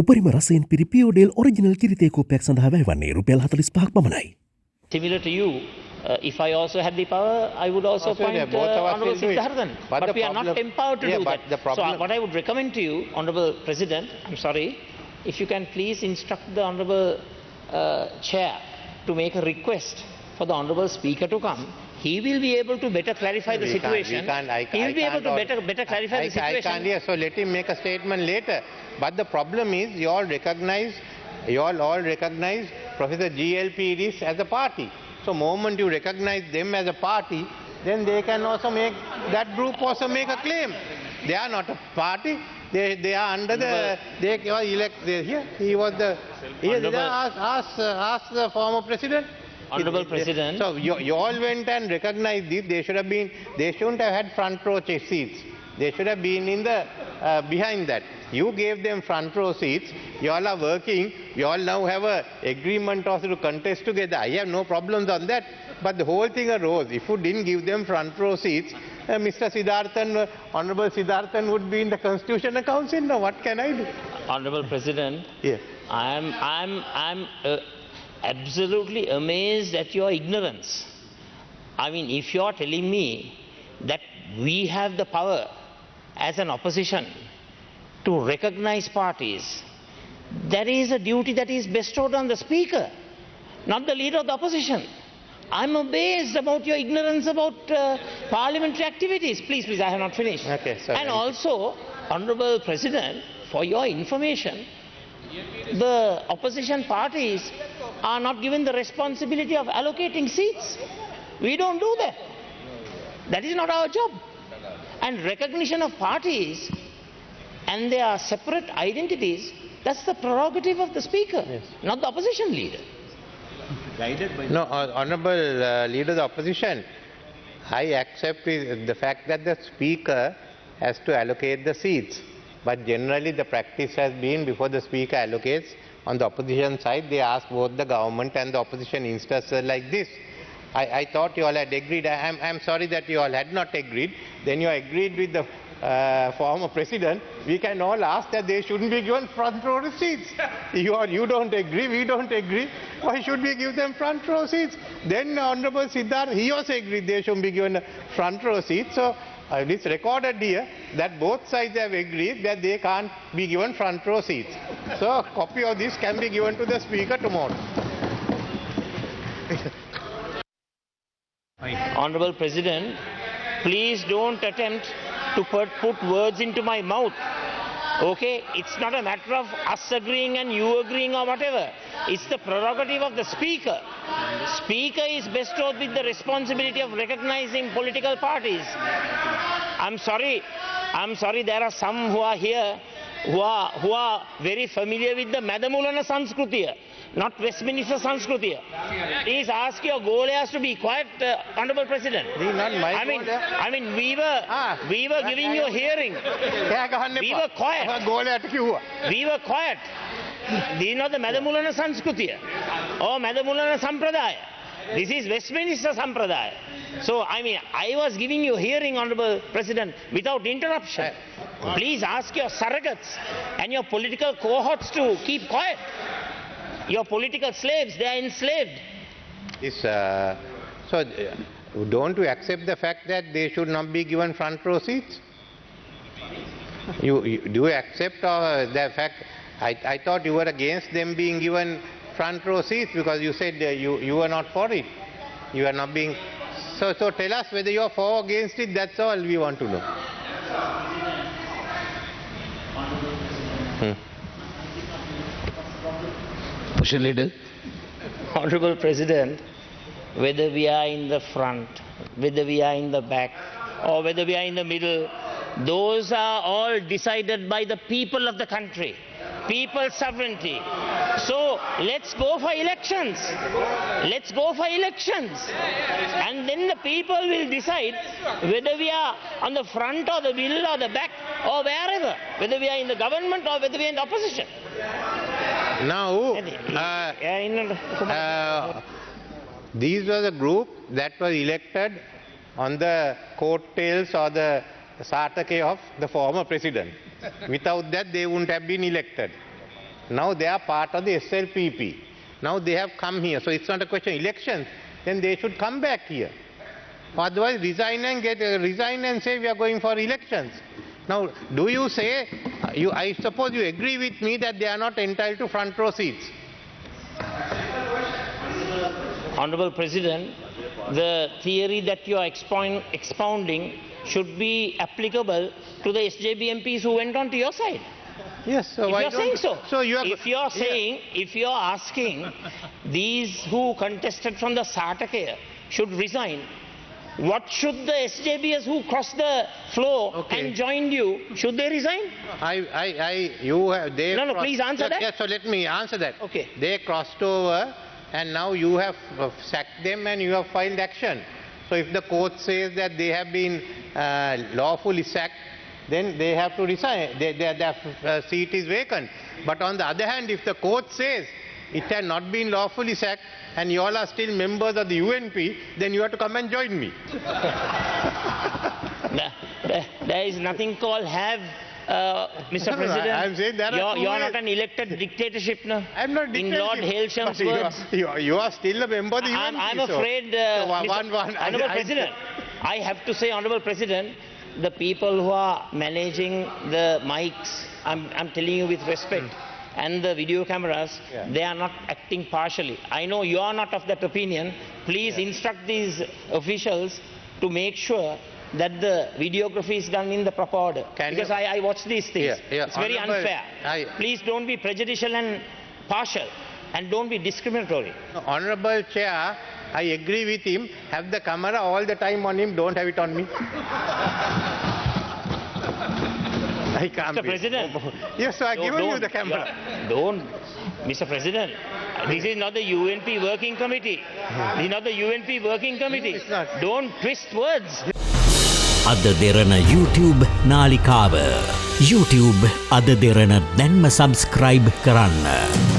උපරිම රසයෙන් පිරි පියෝඩෙල් ඔරිජිනල් කිරිතේ කෝපයක් සඳහා වැයවන්නේ රුපියල් 45ක් පමණයි. Similar to you, if I also had the power, I would also appoint Honorable Siddharthan. But we are not empowered to do that. So what I would recommend to you, Honorable President, I'm sorry, if you can please instruct the Honorable Chair to make a request for the Honorable Speaker to come. He will be able to better clarify the situation. He will be able to better clarify the situation. I can't hear, so let him make a statement later. But the problem is, you all recognize Professor GLPDs as a party. So moment you recognize them as a party, then they can also make, that group also make a claim. They are not a party. They are under the, they were elected here. He was the, ask the former president. Honorable President. So you all went and recognized this. They shouldn't have had front row seats. They should have been in the behind that. You gave them front row seats. You all are working. You all now have a agreement also to contest together. I have no problems on that. But the whole thing arose. If you didn't give them front row seats, Mr. Siddharthan, Honorable Siddharthan would be in the Constitutional Council. Now what can I do? Honorable President. Yeah. I'm absolutely amazed at your ignorance. I mean, if you are telling me that we have the power as an opposition to recognize parties, that is a duty that is bestowed on the Speaker, not the leader of the opposition. I'm amazed about your ignorance about parliamentary activities. Please, I have not finished. Okay, sorry. And also, Honorable President, for your information, the opposition parties are not given the responsibility of allocating seats. We don't do that. That is not our job. And recognition of parties and their separate identities, that's the prerogative of the Speaker, yes, not the opposition leader. No, Honourable Leader of the Opposition, I accept the fact that the Speaker has to allocate the seats. But generally the practice has been, before the Speaker allocates, on the opposition side, they ask both the government and the opposition instances like this. I thought you all had agreed. I'm sorry that you all had not agreed. Then you agreed with the former president. We can all ask that they shouldn't be given front row seats. You don't agree, we don't agree. Why should we give them front row seats? Then Honorable Siddharth, he also agreed they shouldn't be given front row seats. So it's recorded here that both sides have agreed that they can't be given front row seats. So a copy of this can be given to the Speaker tomorrow. Honorable President, please don't attempt to put words into my mouth. Okay? It's not a matter of us agreeing and you agreeing or whatever. It's the prerogative of the Speaker. Speaker is bestowed with the responsibility of recognizing political parties. I'm sorry, there are some who are here who are very familiar with the Madamulana Sanskrutiya, not Westminster Sanskrutiya. Please ask your Golayas to be quiet, Honorable President. I mean, we were giving you a hearing. We were quiet. We were quiet. This is not the Madamulana Sanskrutiya or Madamulana Sampradaya. This is Westminster Sampradaya. So, I mean, I was giving you a hearing, Honorable President, without interruption. Please ask your surrogates and your political cohorts to keep quiet. Your political slaves, they are enslaved. So, don't you accept the fact that they should not be given front row seats? Do you accept the fact? I thought you were against them being given front row seats because you said you were not for it. You are not being... So tell us whether you are for or against it, that's all we want to know. Opposition Leader. Honorable President, whether we are in the front, whether we are in the back, or whether we are in the middle, those are all decided by the people of the country. People's sovereignty. So let's go for elections. Let's go for elections. And then the people will decide whether we are on the front or the middle or the back or wherever, whether we are in the government or whether we are in the opposition. Now, these were the group that was elected on the coattails or the satake of the former president. Without that, they wouldn't have been elected. Now they are part of the SLPP. Now they have come here. So it's not a question of elections. Then they should come back here. Otherwise, resign and say we are going for elections. Now, do you say, I suppose you agree with me that they are not entitled to front row seats? Honorable President, the theory that you are expounding should be applicable to the SJB MPs who went on to your side. Yes, so If why you are don't saying so, So you are, if you are saying, if you are asking these who contested from the Satakaya should resign, what should the SJBs who crossed the floor and joined you, should they resign? No, please answer that. Yes, so let me answer that. Okay. They crossed over and now you have sacked them and you have filed action. So if the court says that they have been lawfully sacked, then they have to resign. Their seat is vacant. But on the other hand, if the court says it has not been lawfully sacked and you all are still members of the UNP, then you have to come and join me. There is nothing called have, Mr. President. I'm saying there are you are not an elected dictatorship now. I'm not In Lord Hailsham's words. You are still a member of the UNP. I'm afraid, Honourable President, I have to say, Honourable President, the people who are managing the mics, I'm telling you with respect, and the video cameras, they are not acting partially. I know you are not of that opinion. Please instruct these officials to make sure that the videography is done in the proper order. Because I watch these things. It's very unfair. Please don't be prejudicial and partial, and don't be discriminatory. Honourable Chair, I agree with him. Have the camera all the time on him. Don't have it on me. I can't Mr. President. Yes, so I've given you the camera. Mr. President, this is not the UNP working committee. This is not the UNP working committee. No, it's not. Don't twist words. AdaDerana YouTube නාලිකාව YouTube AdaDerana දැන්ම subscribe කරන්න.